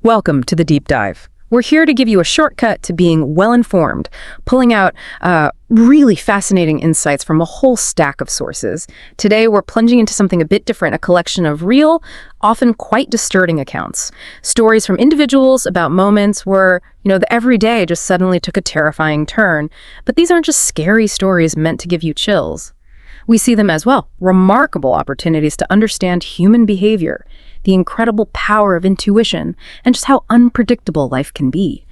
Welcome to the Deep Dive. We're here to give you a shortcut to being well-informed, pulling out really fascinating insights from a whole stack of sources. Today, we're plunging into something a bit different, a collection of real, often quite disturbing accounts. Stories from individuals about moments where, the everyday just suddenly took a terrifying turn. But these aren't just scary stories meant to give you chills. We see them as, remarkable opportunities to understand human behavior, the incredible power of intuition, and just how unpredictable life can be.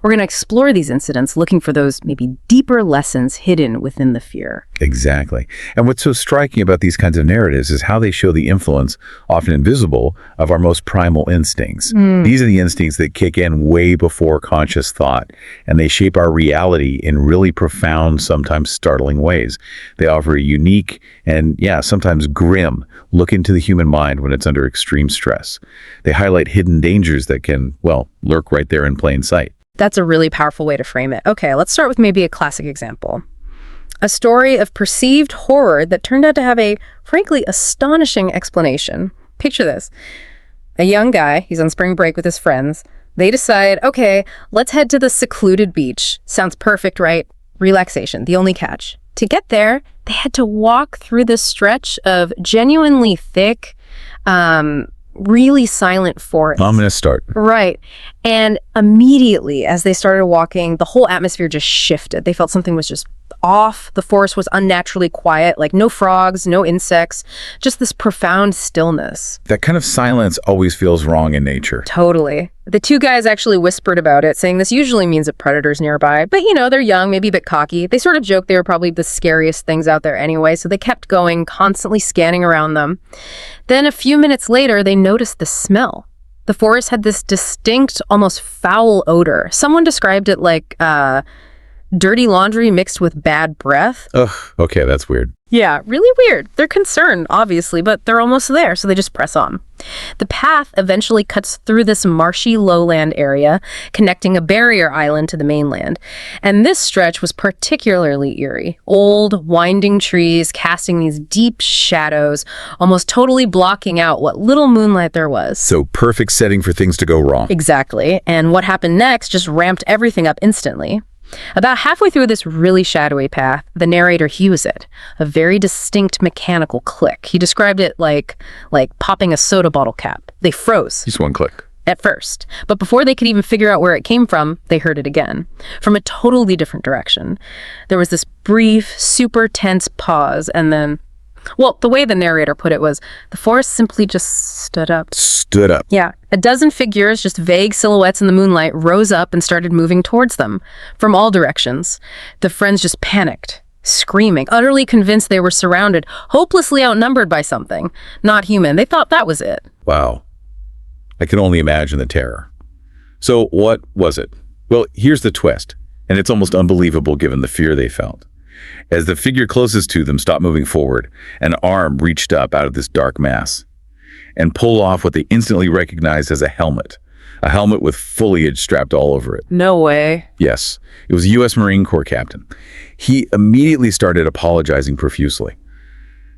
We're going to explore these incidents, looking for those maybe deeper lessons hidden within the fear. Exactly. And what's so striking about these kinds of narratives is how they show the influence, often invisible, of our most primal instincts. These are the instincts that kick in way before conscious thought, and they shape our reality in really profound, sometimes startling ways. They offer a unique and, sometimes grim look into the human mind when it's under extreme stress. They highlight hidden dangers that can, lurk right there in plain sight. That's a really powerful way to frame it. Okay, let's start with maybe a classic example. A story of perceived horror that turned out to have a, frankly, astonishing explanation. Picture this. A young guy, he's on spring break with his friends. They decide, okay, let's head to the secluded beach. Sounds perfect, right? Relaxation, the only catch. To get there, they had to walk through this stretch of genuinely thick, really silent forest. Ominous start. Right. And immediately as they started walking, the whole atmosphere just shifted. They felt something was just off. The forest was unnaturally quiet, like no frogs, no insects, just this profound stillness. That kind of silence always feels wrong in nature. Totally. The two guys actually whispered about it, saying this usually means a predator's nearby. But, they're young, maybe a bit cocky. They sort of joked they were probably the scariest things out there anyway, so they kept going, constantly scanning around them. Then a few minutes later, they noticed the smell. The forest had this distinct, almost foul odor. Someone described it like dirty laundry mixed with bad breath. Ugh, okay, that's weird. Yeah, really weird. They're concerned, obviously, but they're almost there, so they just press on. The path eventually cuts through this marshy lowland area, connecting a barrier island to the mainland. And this stretch was particularly eerie. Old, winding trees casting these deep shadows, almost totally blocking out what little moonlight there was. So perfect setting for things to go wrong. Exactly. And what happened next just ramped everything up instantly. About halfway through this really shadowy path, the narrator hews it, a very distinct mechanical click. He described it like popping a soda bottle cap. They froze. Just one click. At first. But before they could even figure out where it came from, they heard it again, from a totally different direction. There was this brief, super tense pause, and then, the way the narrator put it was, the forest simply just stood up. Stood up. Yeah. A dozen figures, just vague silhouettes in the moonlight, rose up and started moving towards them from all directions. The friends just panicked, screaming, utterly convinced they were surrounded, hopelessly outnumbered by something. Not human. They thought that was it. Wow. I can only imagine the terror. So what was it? Well, here's the twist, and it's almost unbelievable given the fear they felt. As the figure closest to them stopped moving forward, an arm reached up out of this dark mass and pulled off what they instantly recognized as a helmet with foliage strapped all over it. No way. Yes, it was a U.S. Marine Corps captain. He immediately started apologizing profusely.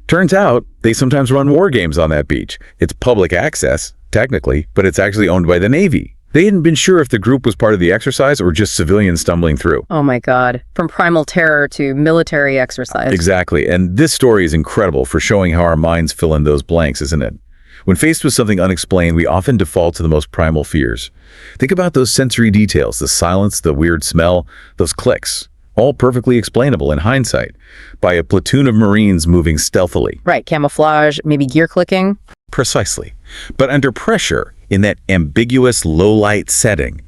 Turns out, they sometimes run war games on that beach. It's public access, technically, but it's actually owned by the Navy. They hadn't been sure if the group was part of the exercise or just civilians stumbling through. Oh my God. From primal terror to military exercise. Exactly. And this story is incredible for showing how our minds fill in those blanks, isn't it? When faced with something unexplained, we often default to the most primal fears. Think about those sensory details, the silence, the weird smell, those clicks, all perfectly explainable in hindsight by a platoon of Marines moving stealthily. Right, camouflage, maybe gear clicking. Precisely. But under pressure, in that ambiguous low-light setting,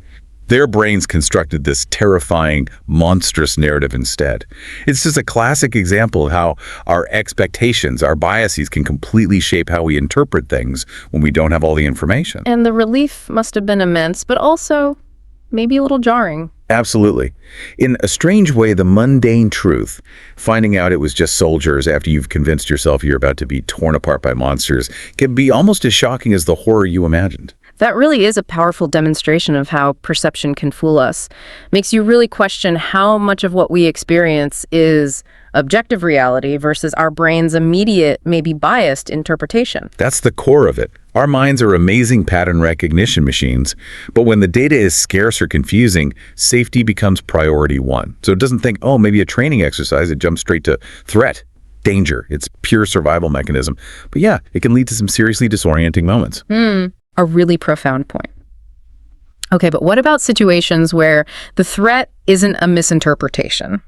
their brains constructed this terrifying, monstrous narrative instead. It's just a classic example of how our expectations, our biases can completely shape how we interpret things when we don't have all the information. And the relief must have been immense, but also maybe a little jarring. Absolutely. In a strange way, the mundane truth, finding out it was just soldiers after you've convinced yourself you're about to be torn apart by monsters, can be almost as shocking as the horror you imagined. That really is a powerful demonstration of how perception can fool us. Makes you really question how much of what we experience is objective reality versus our brain's immediate, maybe biased interpretation. That's the core of it. Our minds are amazing pattern recognition machines, but when the data is scarce or confusing, safety becomes priority one. So it doesn't think, oh, maybe a training exercise, it jumps straight to threat, danger. It's pure survival mechanism. But yeah, it can lead to some seriously disorienting moments. A really profound point. Okay, but what about situations where the threat isn't a misinterpretation?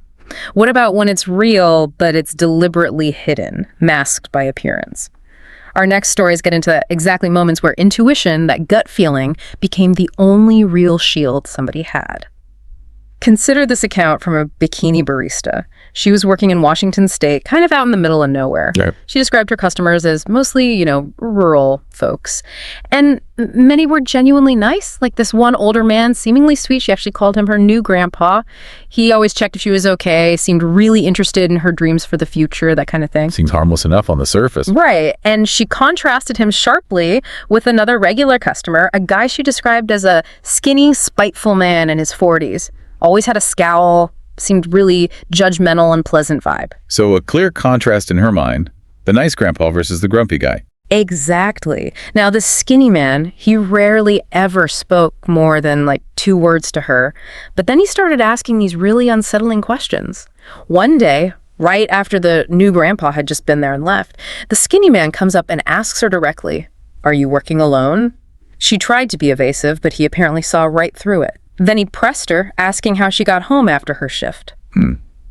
What about when it's real, but it's deliberately hidden, masked by appearance? Our next stories get into exactly moments where intuition, that gut feeling, became the only real shield somebody had. Consider this account from a bikini barista. She was working in Washington State, kind of out in the middle of nowhere. Right. She described her customers as mostly, rural folks. And many were genuinely nice. Like this one older man, seemingly sweet. She actually called him her new grandpa. He always checked if she was okay, seemed really interested in her dreams for the future, that kind of thing. Seems harmless enough on the surface. Right. And she contrasted him sharply with another regular customer, a guy she described as a skinny, spiteful man in his 40s. Always had a scowl, seemed really judgmental and pleasant vibe. So a clear contrast in her mind, the nice grandpa versus the grumpy guy. Exactly. Now, the skinny man, he rarely ever spoke more than like 2 words to her, but then he started asking these really unsettling questions. One day, right after the new grandpa had just been there and left, the skinny man comes up and asks her directly, "Are you working alone?" She tried to be evasive, but he apparently saw right through it. Then he pressed her, asking how she got home after her shift.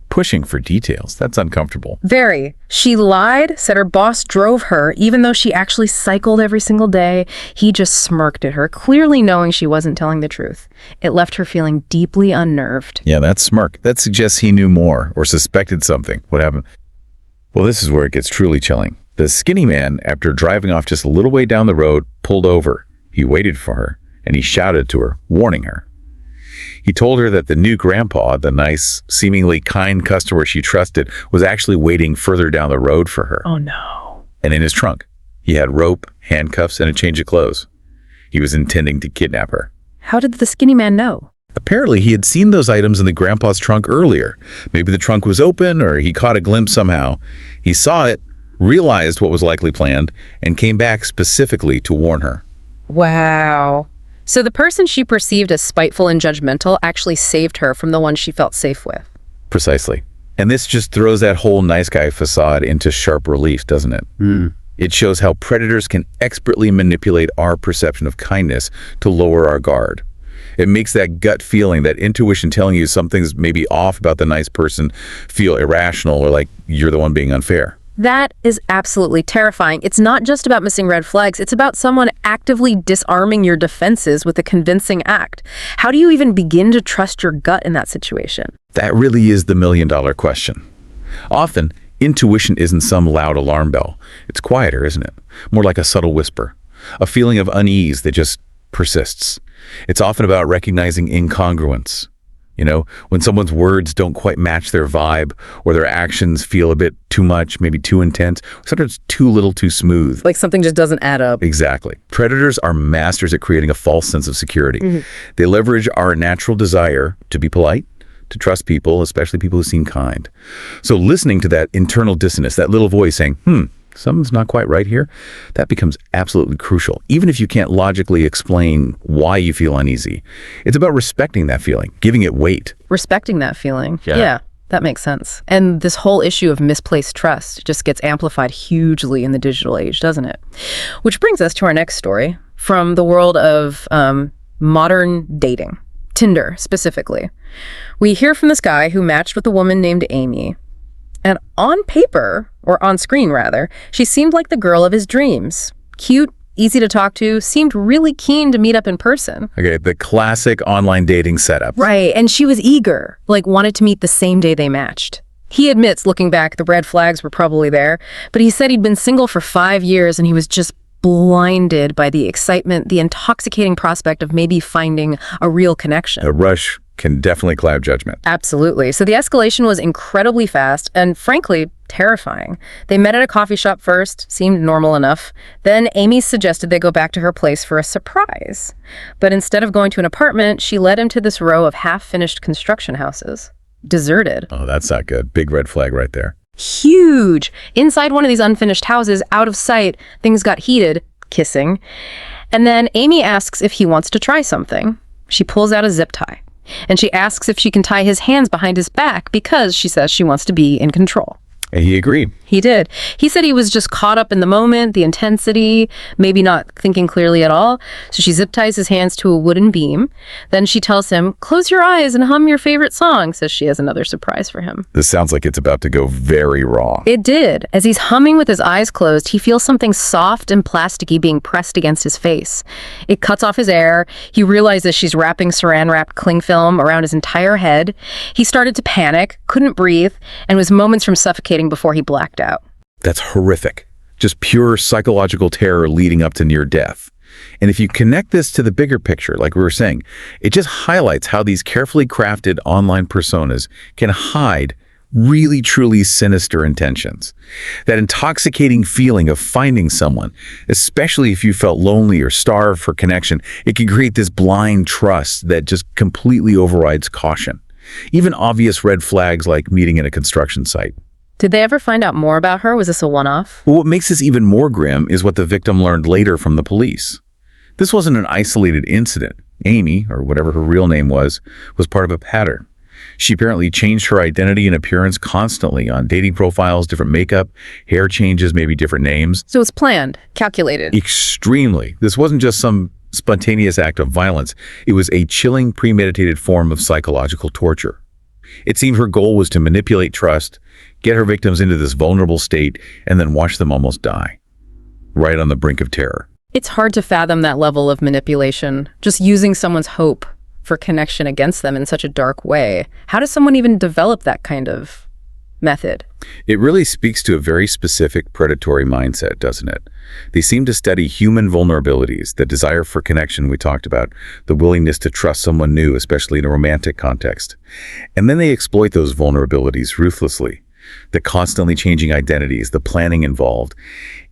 Pushing for details. That's uncomfortable. Very. She lied, said her boss drove her, even though she actually cycled every single day. He just smirked at her, clearly knowing she wasn't telling the truth. It left her feeling deeply unnerved. Yeah, that smirk. That suggests he knew more or suspected something. What happened? Well, this is where it gets truly chilling. The skinny man, after driving off just a little way down the road, pulled over. He waited for her, and he shouted to her, warning her. He told her that the new grandpa, the nice, seemingly kind customer she trusted, was actually waiting further down the road for her. Oh, no. And in his trunk, he had rope, handcuffs, and a change of clothes. He was intending to kidnap her. How did the skinny man know? Apparently, he had seen those items in the grandpa's trunk earlier. Maybe the trunk was open, or he caught a glimpse somehow. He saw it, realized what was likely planned, and came back specifically to warn her. Wow. So the person she perceived as spiteful and judgmental actually saved her from the one she felt safe with. Precisely. And this just throws that whole nice guy facade into sharp relief, doesn't it? It shows how predators can expertly manipulate our perception of kindness to lower our guard. It makes that gut feeling, that intuition telling you something's maybe off about the nice person, feel irrational or like you're the one being unfair. That is absolutely terrifying. It's not just about missing red flags. It's about someone actively disarming your defenses with a convincing act. How do you even begin to trust your gut in that situation? That really is the million-dollar question. Often, intuition isn't some loud alarm bell. It's quieter, isn't it? More like a subtle whisper, a feeling of unease that just persists. It's often about recognizing incongruence. When someone's words don't quite match their vibe, or their actions feel a bit too much, maybe too intense, sometimes too little, too smooth. Like something just doesn't add up. Exactly. Predators are masters at creating a false sense of security. They leverage our natural desire to be polite, to trust people, especially people who seem kind. So listening to that internal dissonance, that little voice saying, something's not quite right here, that becomes absolutely crucial, even if you can't logically explain why you feel uneasy. It's about respecting that feeling, giving it weight. Respecting that feeling. Yeah. That makes sense. And this whole issue of misplaced trust just gets amplified hugely in the digital age, doesn't it? Which brings us to our next story from the world of modern dating, Tinder specifically. We hear from this guy who matched with a woman named Amy. And on paper, or on screen rather, she seemed like the girl of his dreams. Cute, easy to talk to, seemed really keen to meet up in person. Okay, the classic online dating setup. Right, and she was eager, wanted to meet the same day they matched. He admits, looking back, the red flags were probably there, but he said he'd been single for 5 years and he was just blinded by the excitement, the intoxicating prospect of maybe finding a real connection. A rush can definitely cloud judgment. Absolutely. So the escalation was incredibly fast and, frankly, terrifying. They met at a coffee shop first, seemed normal enough. Then Amy suggested they go back to her place for a surprise. But instead of going to an apartment, she led him to this row of half-finished construction houses. deserted. Oh, that's not good. Big red flag right there. Huge. Inside one of these unfinished houses, out of sight, things got heated, kissing. And then Amy asks if he wants to try something. She pulls out a zip tie. And she asks if she can tie his hands behind his back because she says she wants to be in control. And he agreed. He did. He said he was just caught up in the moment, the intensity, maybe not thinking clearly at all. So she zip ties his hands to a wooden beam. Then she tells him, close your eyes and hum your favorite song, says she has another surprise for him. This sounds like it's about to go very wrong. It did. As he's humming with his eyes closed, he feels something soft and plasticky being pressed against his face. It cuts off his air. He realizes she's wrapping saran-wrapped cling film around his entire head. He started to panic, couldn't breathe, and was moments from suffocating before he blacked out. That's horrific. Just pure psychological terror leading up to near death. And if you connect this to the bigger picture, like we were saying, it just highlights how these carefully crafted online personas can hide really, truly sinister intentions. That intoxicating feeling of finding someone, especially if you felt lonely or starved for connection, it can create this blind trust that just completely overrides caution. Even obvious red flags like meeting at a construction site. Did they ever find out more about her? Was this a one-off? Well, what makes this even more grim is what the victim learned later from the police. This wasn't an isolated incident. Amy, or whatever her real name was part of a pattern. She apparently changed her identity and appearance constantly on dating profiles, different makeup, hair changes, maybe different names. So it's planned, calculated. Extremely. This wasn't just some spontaneous act of violence. It was a chilling, premeditated form of psychological torture. It seemed her goal was to manipulate trust, get her victims into this vulnerable state, and then watch them almost die. Right on the brink of terror. It's hard to fathom that level of manipulation, just using someone's hope for connection against them in such a dark way. How does someone even develop that kind of method? It really speaks to a very specific predatory mindset, doesn't it? They seem to study human vulnerabilities, the desire for connection we talked about, the willingness to trust someone new, especially in a romantic context. And then they exploit those vulnerabilities ruthlessly. The constantly changing identities, the planning involved.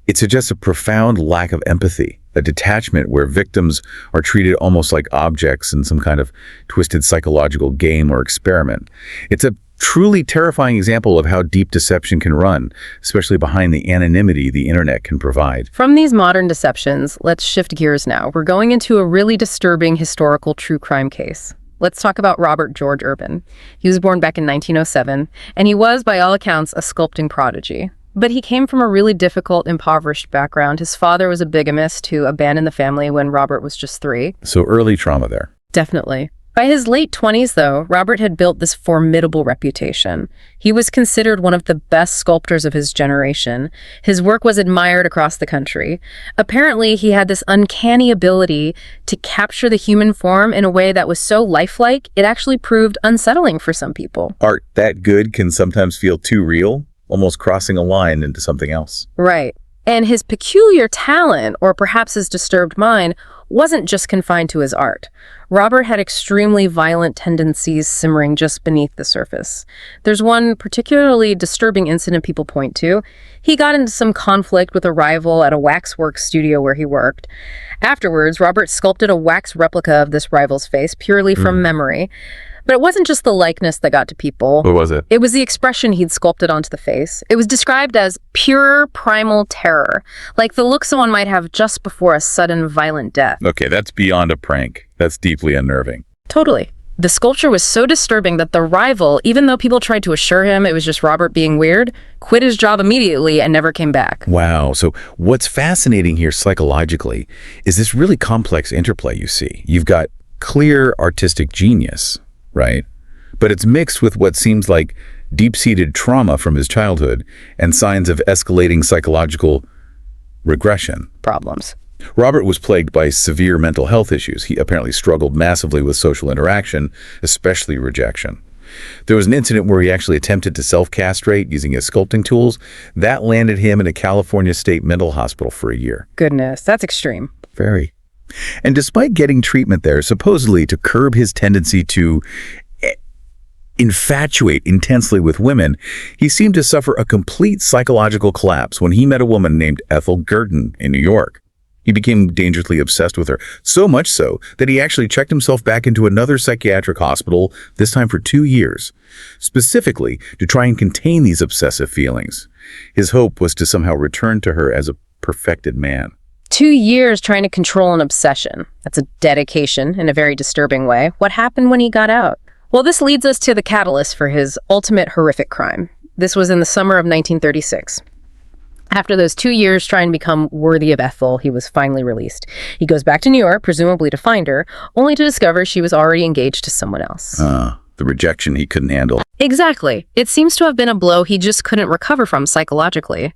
It suggests a profound lack of empathy, a detachment where victims are treated almost like objects in some kind of twisted psychological game or experiment. It's a truly terrifying example of how deep deception can run, especially behind the anonymity the internet can provide. From these modern deceptions, let's shift gears now. We're going into a really disturbing historical true crime case. Let's talk about Robert George Urban. He was born back in 1907, and he was, by all accounts, a sculpting prodigy. But he came from a really difficult, impoverished background. His father was a bigamist who abandoned the family when Robert was just 3. So early trauma there. Definitely. By his late 20s, though, Robert had built this formidable reputation. He was considered one of the best sculptors of his generation. His work was admired across the country. Apparently, he had this uncanny ability to capture the human form in a way that was so lifelike, it actually proved unsettling for some people. Art that good can sometimes feel too real, almost crossing a line into something else. Right. And his peculiar talent, or perhaps his disturbed mind, wasn't just confined to his art. Robert had extremely violent tendencies simmering just beneath the surface. There's one particularly disturbing incident people point to. He got into some conflict with a rival at a waxwork studio where he worked. Afterwards, Robert sculpted a wax replica of this rival's face purely from memory. But it wasn't just the likeness that got to people. What was it? It was the expression he'd sculpted onto the face. It was described as pure primal terror, like the look someone might have just before a sudden violent death. Okay, that's beyond a prank. That's deeply unnerving. Totally. The sculpture was so disturbing that the rival, even though people tried to assure him it was just Robert being weird, quit his job immediately and never came back. Wow. So what's fascinating here psychologically is this really complex interplay you see. You've got clear artistic genius, right? But it's mixed with what seems like deep-seated trauma from his childhood and signs of escalating psychological regression. Problems. Robert was plagued by severe mental health issues. He apparently struggled massively with social interaction, especially rejection. There was an incident where he actually attempted to self-castrate using his sculpting tools. That landed him in a California state mental hospital for a year. Goodness, that's extreme. Very. And despite getting treatment there, supposedly to curb his tendency to infatuate intensely with women, he seemed to suffer a complete psychological collapse when he met a woman named Ethel Gurdon in New York. He became dangerously obsessed with her, so much so that he actually checked himself back into another psychiatric hospital, this time for 2 years, specifically to try and contain these obsessive feelings. His hope was to somehow return to her as a perfected man. 2 years trying to control an obsession. That's a dedication in a very disturbing way. What happened when he got out? Well, this leads us to the catalyst for his ultimate horrific crime. This was in the summer of 1936. After those 2 years trying to become worthy of Ethel, he was finally released. He goes back to New York, presumably to find her, only to discover she was already engaged to someone else. The rejection he couldn't handle. Exactly. It seems to have been a blow he just couldn't recover from psychologically.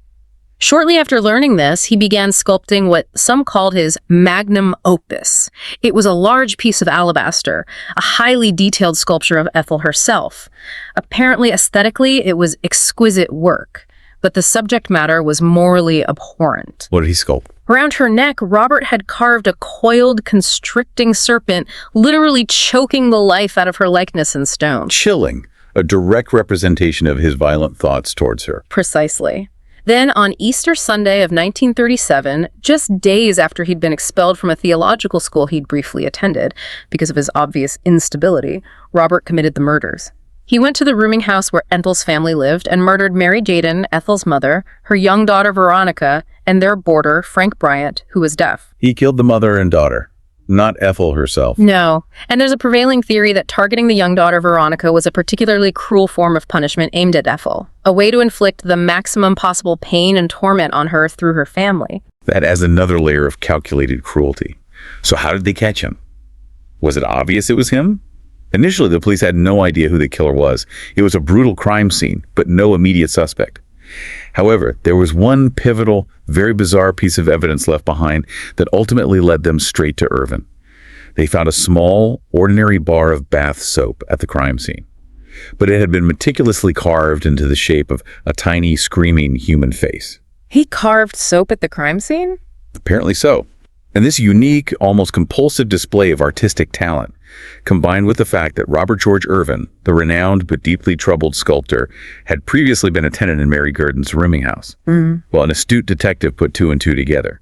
Shortly after learning this, he began sculpting what some called his magnum opus. It was a large piece of alabaster, a highly detailed sculpture of Ethel herself. Apparently, aesthetically, it was exquisite work, but the subject matter was morally abhorrent. What did he sculpt? Around her neck, Robert had carved a coiled, constricting serpent, literally choking the life out of her likeness in stone. Chilling. A direct representation of his violent thoughts towards her. Precisely. Then, on Easter Sunday of 1937, just days after he'd been expelled from a theological school he'd briefly attended, because of his obvious instability, Robert committed the murders. He went to the rooming house where Ethel's family lived and murdered Mary Jaden, Ethel's mother, her young daughter Veronica, and their boarder, Frank Bryant, who was deaf. He killed the mother and daughter, not Ethel herself. No, and there's a prevailing theory that targeting the young daughter Veronica was a particularly cruel form of punishment aimed at Ethel, a way to inflict the maximum possible pain and torment on her through her family. That adds another layer of calculated cruelty. So how did they catch him? Was it obvious it was him? Initially, the police had no idea who the killer was. It was a brutal crime scene, but no immediate suspect. However, there was one pivotal, very bizarre piece of evidence left behind that ultimately led them straight to Irvin. They found a small, ordinary bar of bath soap at the crime scene, but it had been meticulously carved into the shape of a tiny, screaming human face. He carved soap at the crime scene? Apparently so. And this unique, almost compulsive display of artistic talent, combined with the fact that Robert George Irvin, the renowned but deeply troubled sculptor, had previously been a tenant in Mary Gurdon's rooming house. Well, an astute detective put 2 and 2 together.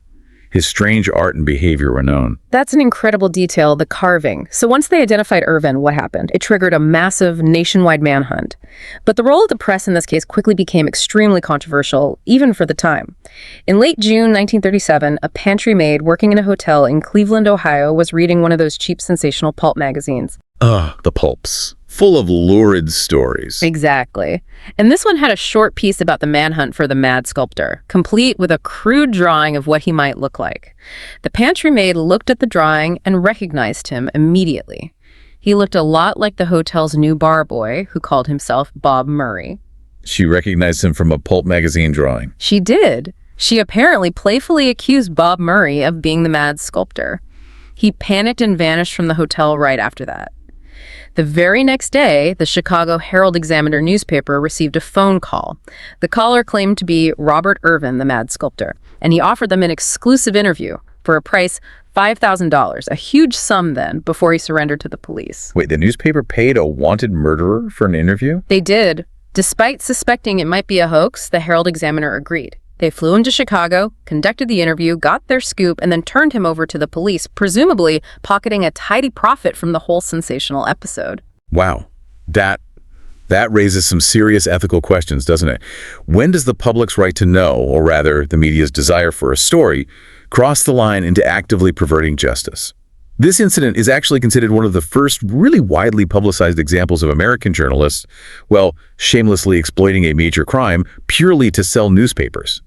His strange art and behavior were known. That's an incredible detail, the carving. So once they identified Irvin, what happened? It triggered a massive nationwide manhunt. But the role of the press in this case quickly became extremely controversial, even for the time. In late June 1937, a pantry maid working in a hotel in Cleveland, Ohio, was reading one of those cheap sensational pulp magazines. The pulps. Full of lurid stories. Exactly. And this one had a short piece about the manhunt for the mad sculptor, complete with a crude drawing of what he might look like. The pantry maid looked at the drawing and recognized him immediately. He looked a lot like the hotel's new bar boy, who called himself Bob Murray. She recognized him from a pulp magazine drawing. She did. She apparently playfully accused Bob Murray of being the mad sculptor. He panicked and vanished from the hotel right after that. The very next day, the Chicago Herald-Examiner newspaper received a phone call. The caller claimed to be Robert Irvin, the mad sculptor, and he offered them an exclusive interview for a price $5,000, a huge sum then, before he surrendered to the police. Wait, the newspaper paid a wanted murderer for an interview? They did. Despite suspecting it might be a hoax, the Herald-Examiner agreed. They flew into Chicago, conducted the interview, got their scoop, and then turned him over to the police, presumably pocketing a tidy profit from the whole sensational episode. Wow. That raises some serious ethical questions, doesn't it? When does the public's right to know, or rather, the media's desire for a story, cross the line into actively perverting justice? This incident is actually considered one of the first really widely publicized examples of American journalists, well, shamelessly exploiting a major crime purely to sell newspapers.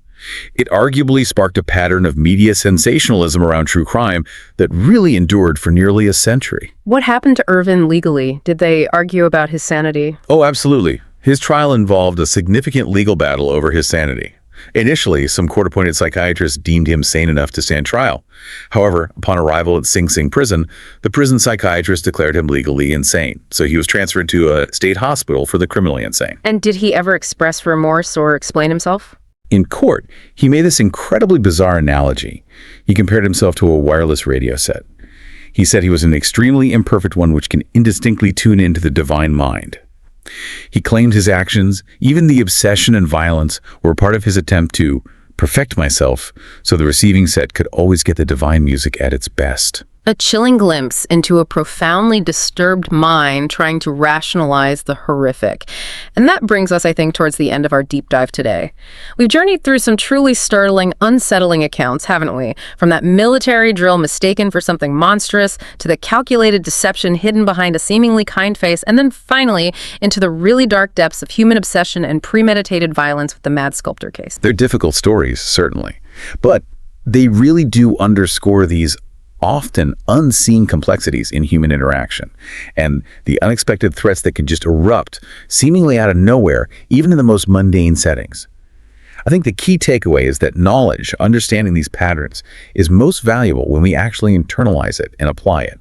It arguably sparked a pattern of media sensationalism around true crime that really endured for nearly a century. What happened to Irvin legally? Did they argue about his sanity? Oh, absolutely. His trial involved a significant legal battle over his sanity. Initially, some court-appointed psychiatrists deemed him sane enough to stand trial. However, upon arrival at Sing Sing prison, the prison psychiatrist declared him legally insane, so he was transferred to a state hospital for the criminally insane. And did he ever express remorse or explain himself? In court, he made this incredibly bizarre analogy. He compared himself to a wireless radio set. He said he was an extremely imperfect one which can indistinctly tune into the divine mind. He claimed his actions, even the obsession and violence, were part of his attempt to perfect myself so the receiving set could always get the divine music at its best. A chilling glimpse into a profoundly disturbed mind trying to rationalize the horrific. And that brings us, I think, towards the end of our deep dive today. We've journeyed through some truly startling, unsettling accounts, haven't we? From that military drill mistaken for something monstrous, to the calculated deception hidden behind a seemingly kind face, and then finally into the really dark depths of human obsession and premeditated violence with the mad sculptor case. They're difficult stories, certainly, but they really do underscore these often unseen complexities in human interaction and the unexpected threats that can just erupt seemingly out of nowhere, even in the most mundane settings. I think the key takeaway is that knowledge, understanding these patterns, is most valuable when we actually internalize it and apply it,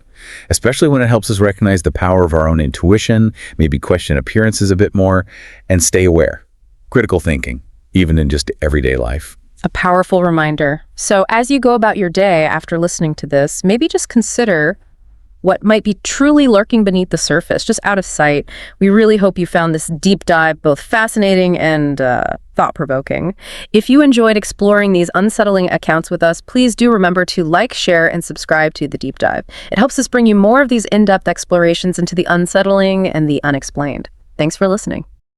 especially when it helps us recognize the power of our own intuition, maybe question appearances a bit more, and stay aware. Critical thinking, even in just everyday life. A powerful reminder. So as you go about your day after listening to this, maybe just consider what might be truly lurking beneath the surface, just out of sight. We really hope you found this deep dive both fascinating and thought-provoking. If you enjoyed exploring these unsettling accounts with us, please do remember to like, share, and subscribe to The Deep Dive. It helps us bring you more of these in-depth explorations into the unsettling and the unexplained. Thanks for listening.